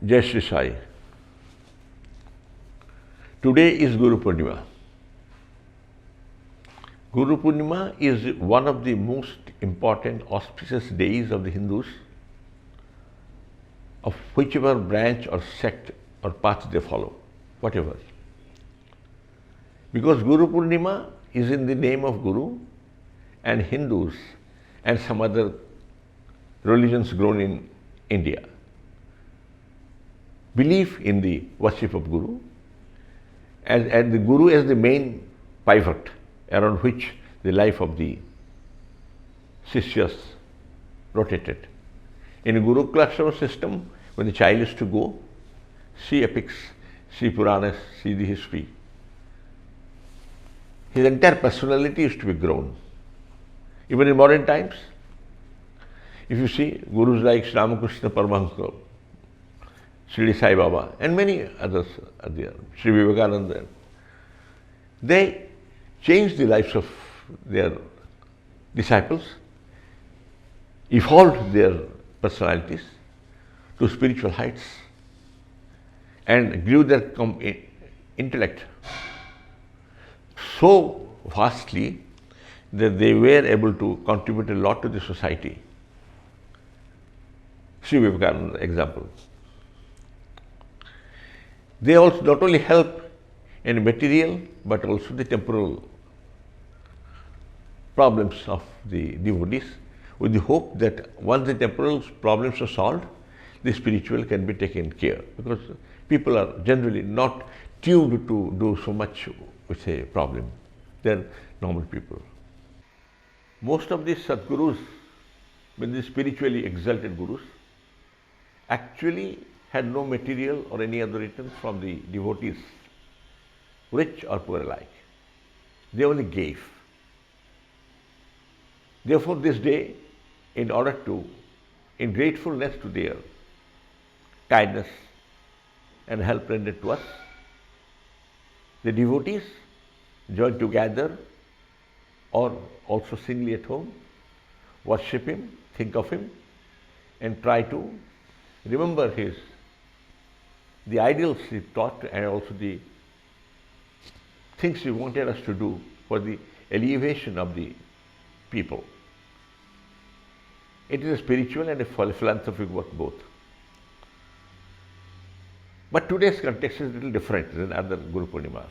Jai Shri Sai. Today is Guru Poornima. Guru Poornima is one of the most important auspicious days of the Hindus, of whichever branch or sect or path they follow, whatever. Because Guru Poornima is in the name of Guru, and Hindus and some other religions grown in India believe in the worship of Guru, and the Guru as the main pivot around which the life of the Sishyas rotated. In a Gurukula system, when the child is to go, see epics, see Puranas, see the history, his entire personality is to be grown. Even in modern times, if you see Gurus like Sri Ramakrishna Paramahansa, Shirdi Sai Baba, and many others are there, Sri Vivekananda, they changed the lives of their disciples, evolved their personalities to spiritual heights, and grew their intellect so vastly that they were able to contribute a lot to the society. Sri Vivekananda example. They also not only help in material but also the temporal problems of the devotees, with the hope that once the temporal problems are solved, the spiritual can be taken care, because people are generally not tuned to do so much with a problem. They are normal people. Most of these Sadgurus, when the spiritually exalted Gurus, actually had no material or any other return from the devotees, rich or poor alike. They only gave. Therefore, this day, in order to, in gratefulness to their kindness and help rendered to us, the devotees join together or also singly at home, worship him, think of him, and try to remember the ideals he taught and also the things he wanted us to do for the elevation of the people. It is a spiritual and a philanthropic work both. But today's context is a little different than other Guru Poornimas.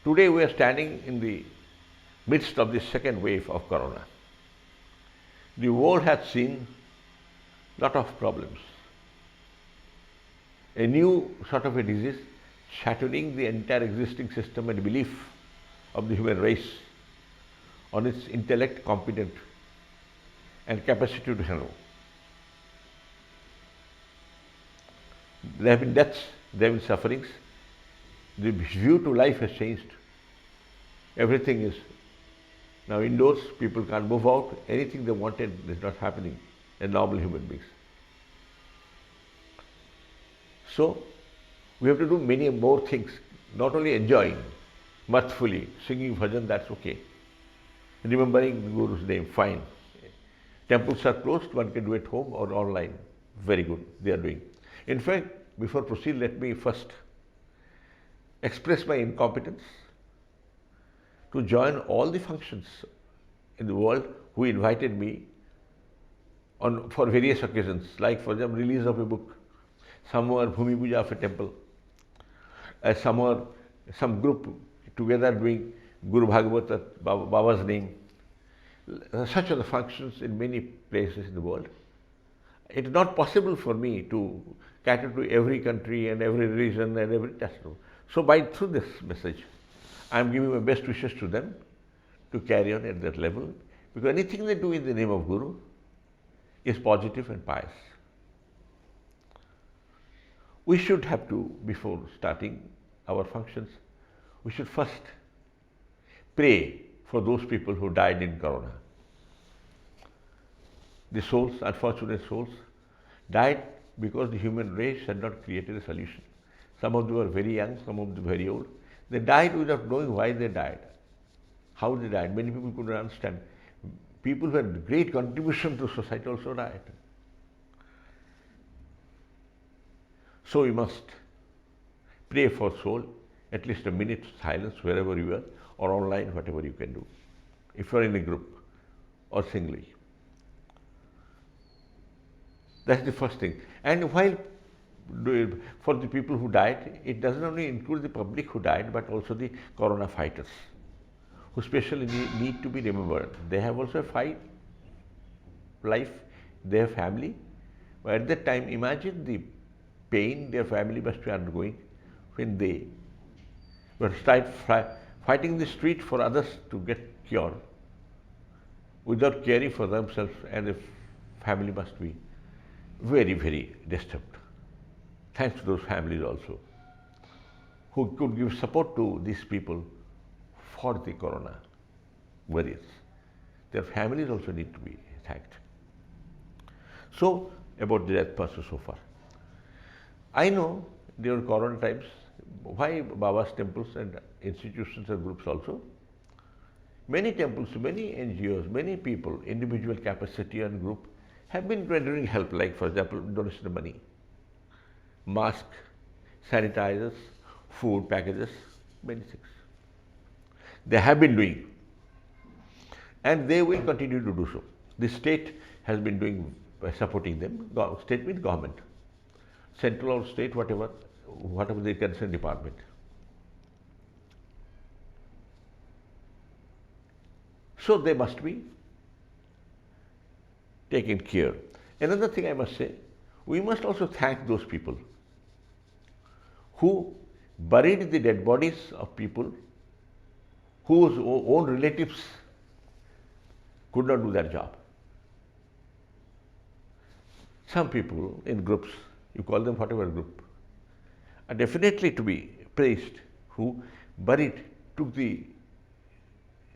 Today we are standing in the midst of the second wave of Corona. The world has seen a lot of problems. A new sort of a disease shattering the entire existing system and belief of the human race on its intellect, competence, and capacity to handle. There have been deaths, there have been sufferings. The view to life has changed. Everything is now indoors, people can't move out. Anything they wanted is not happening in normal human beings. So, we have to do many more things, not only enjoying mirthfully, singing bhajan, that's okay. Remembering the Guru's name, fine. Temples are closed, one can do it home or online. Very good, they are doing. In fact, before proceed, let me first express my incompetence to join all the functions in the world who invited me for various occasions, like for example, release of a book, somewhere Bhumi Puja of a temple, somewhere some group together doing Guru Bhagavata, Baba's name. Such are the functions in many places in the world. It is not possible for me to cater to every country and every region and every testimony. So through this message, I am giving my best wishes to them to carry on at that level, because anything they do in the name of Guru is positive and pious. We should have to, before starting our functions, we should first pray for those people who died in Corona. The souls, unfortunate souls, died because the human race had not created a solution. Some of them were very young, some of them very old. They died without knowing why they died, how they died. Many people couldn't understand. People who had great contribution to society also died. So we must pray for soul, at least a minute silence wherever you are, or online, whatever you can do, if you are in a group or singly. That's the first thing. And while for the people who died, it doesn't only include the public who died, but also the corona fighters, who especially need to be remembered. They have also a fight, life, they have family. But at that time, imagine the pain their family must be undergoing when they were fighting in the street for others to get cured without caring for themselves, and the family must be very, very disturbed. Thanks to those families also, who could give support to these people for the corona warriors. Their families also need to be thanked. So, about the death process so far. I know during corona times, why Baba's temples and institutions and groups also, many temples, many NGOs, many people, individual capacity and group, have been rendering help, like for example, donation of money, mask, sanitizers, food packages, many things. They have been doing, and they will continue to do so. The state has been doing, supporting them. State means government, central or state, whatever the concerned department. So they must be taken care. Another thing I must say, we must also thank those people who buried the dead bodies of people whose own relatives could not do that job. Some people in groups, you call them whatever group, are definitely to be praised, who took the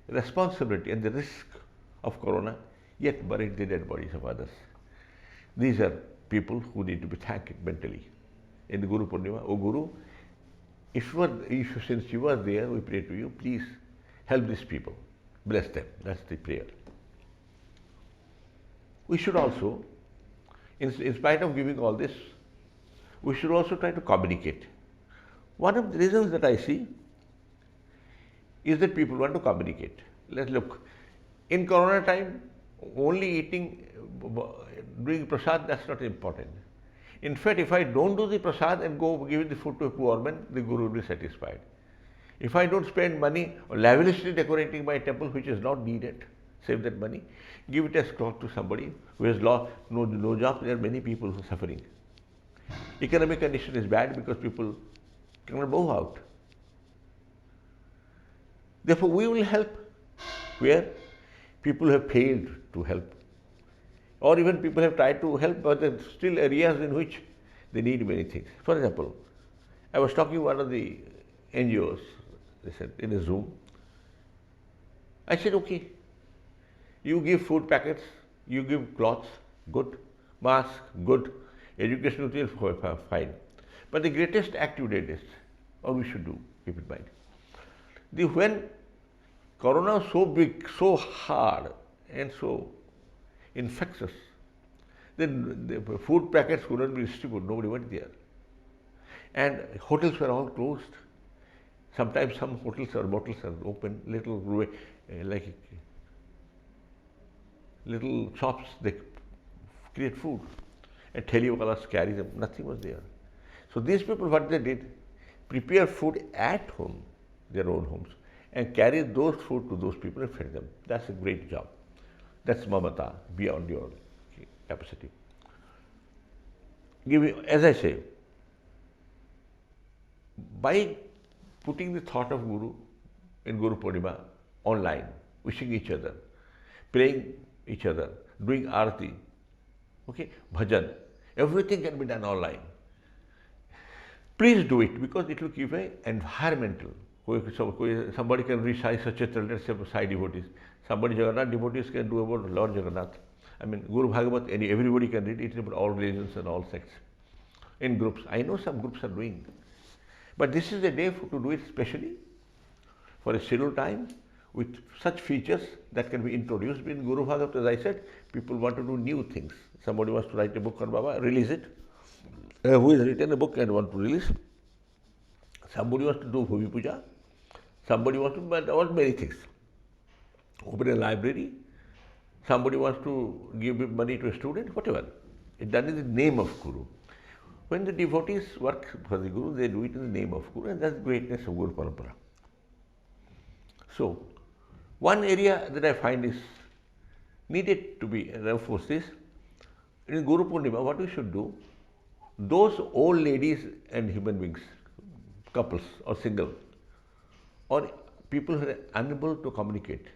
responsibility and the risk of corona, yet buried the dead bodies of others. These are people who need to be thanked mentally. In the Guru Poornima, O Guru, since you are there, we pray to you, please help these people, bless them. That's the prayer. We should also, in spite of giving all this, we should also try to communicate. One of the reasons that I see is that people want to communicate. Let's look. In corona time, only eating, doing prasad, that's not important. In fact, if I don't do the prasad and go give the food to a poor man, the Guru will be satisfied. If I don't spend money or lavishly decorating my temple, which is not needed, save that money, give it as cloth to somebody who has no job. There are many people who are suffering. Economic condition is bad because people cannot move out. Therefore, we will help where people have failed to help, or even people have tried to help, but there are still areas in which they need many things. For example, I was talking to one of the NGOs, they said, in a Zoom. I said, okay, you give food packets, you give cloths, good, mask, good, educational things, fine. But the greatest act you did is, or we should do, keep in mind. When corona was so big, so hard, and so infectious, then the food packets couldn't be distributed, nobody went there. And hotels were all closed. Sometimes some hotels or motels are open, little shops, they create food. And telewalas carry them, nothing was there. So these people, what they did, prepare food at home, their own homes, and carry those food to those people and feed them. That's a great job. That's mamata, beyond your capacity. As I say, by putting the thought of Guru in Guru Poornima online, wishing each other, praying each other, doing arati, okay, bhajan, everything can be done online. Please do it, because it will give an environmental. Somebody can recite such a let's say Sai devotees. Somebody Jagannath devotees can do about Lord Jagannath. I mean, Guru Bhagavat, everybody can read it about all religions and all sects. In groups. I know some groups are doing. But this is a day to do it specially for a scheduled time with such features that can be introduced. In Guru Bhagavat, as I said, people want to do new things. Somebody wants to write a book on Baba, release it. who has written a book and want to release. Somebody wants to do Bhumi Puja. Somebody wants to want many things. Open a library. Somebody wants to give money to a student, whatever. That is the name of Guru. When the devotees work for the Guru, they do it in the name of Guru, and that's the greatness of Guru Parampara. So, one area that I find is needed to be reinforced is, in Guru Poornima, what we should do, those old ladies and human beings, couples or single, or people who are unable to communicate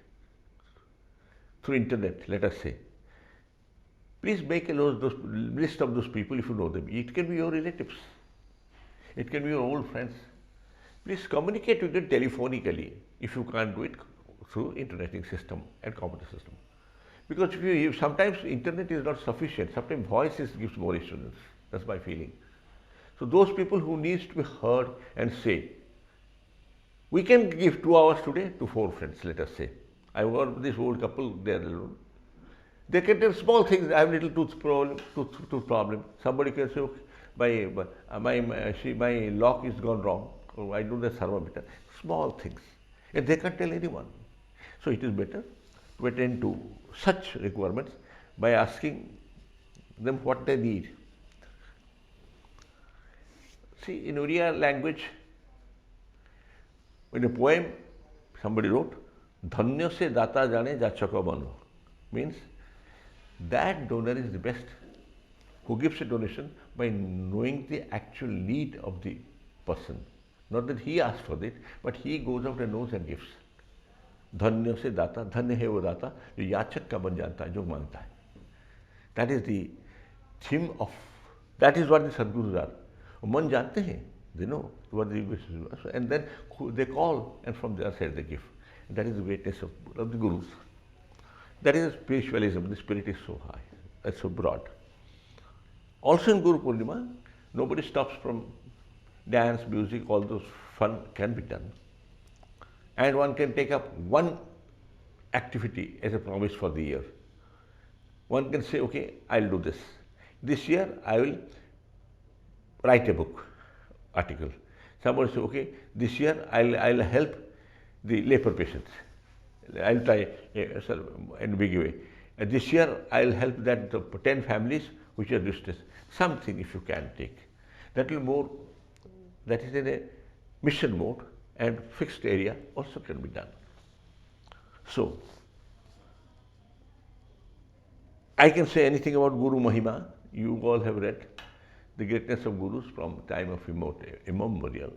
through internet, let us say, please make a list of those people if you know them. It can be your relatives. It can be your old friends. Please communicate with them telephonically if you can't do it through interneting system and computer system. Because if sometimes internet is not sufficient, sometimes voice gives more assurance. That's my feeling. So those people who needs to be heard and say, we can give 2 hours today to 4 friends, let us say. I work with this old couple, they are alone. They can tell small things. I have a little tooth problem. Somebody can say, okay, my lock is gone wrong, or I do the thermometer. Small things. And they can't tell anyone. So it is better to attend to such requirements by asking them what they need. See, in Oriya language, in a poem, somebody wrote, Dhanya se data jane jachaka bano, means that donor is the best who gives a donation by knowing the actual need of the person. Not that he asks for it, but he goes out and knows and gives. Dhanya se data, dhanya hai wo data, jo yachak ka ban janta hai, jo mangta hai. That is the theme of, that is what the Sadgurus are. Man jante hain, they know what the wishes are, and then they call, and from their side they give. That is the greatness of the Gurus. That is spiritualism. The spirit is so high, it's so broad. Also in Guru Poornima, nobody stops from dance, music, all those fun can be done. And one can take up one activity as a promise for the year. One can say, okay, I'll do this. This year I will write a book, article. Somebody say, okay, this year I'll help the leper patients. I'll try in a big way. This year I'll help that 10 families which are distressed. Something if you can take. That will more, that is in a mission mode, and fixed area also can be done. So, I can say anything about Guru Mahima. You all have read the greatness of Gurus from time of immemorial.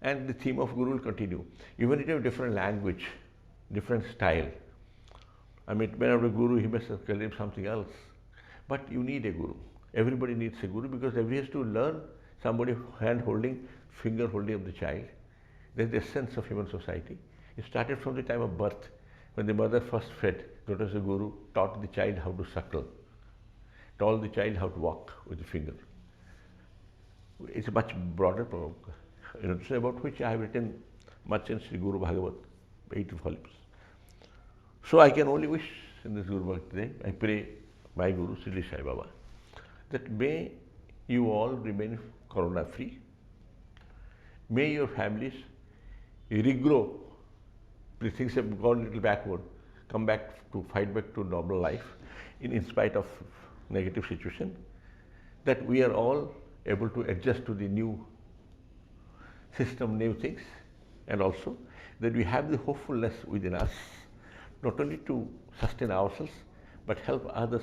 And the theme of Guru will continue. Even if you have different language, different style. I mean, it may not be Guru, he may call him something else. But you need a Guru. Everybody needs a Guru because everybody has to learn somebody hand holding, finger holding of the child. That is the essence of human society. It started from the time of birth, when the mother first fed. That was the Guru, taught the child how to suckle, taught the child how to walk with the finger. It's a much broader program, about which I have written much in Sri Guru Bhagavat, 8 volumes. So I can only wish in this Guru Bhakti today, I pray my Guru Shirdi Sai Baba, that may you all remain corona free. May your families regrow. Things have gone a little backward, come back to fight back to normal life in spite of negative situation. That we are all able to adjust to the new system, new things, and also that we have the hopefulness within us, not only to sustain ourselves, but help others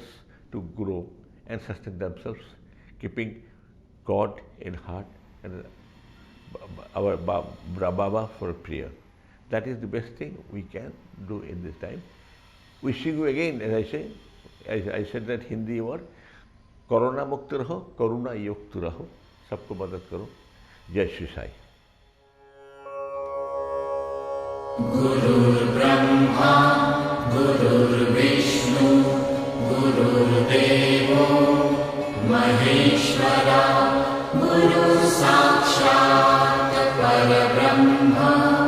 to grow and sustain themselves, keeping God in heart and our Baba for a prayer. That is the best thing we can do in this time. Wishing you again, as I said that Hindi word, Corona Mukta Raho, Karuna Yukta Raho, Sabko Madad Karo, Jai Shri Sai. Guru Brahma, Guru Vishnu, Guru Devo, Maheshwara, Guru Sakshat Parabrahma.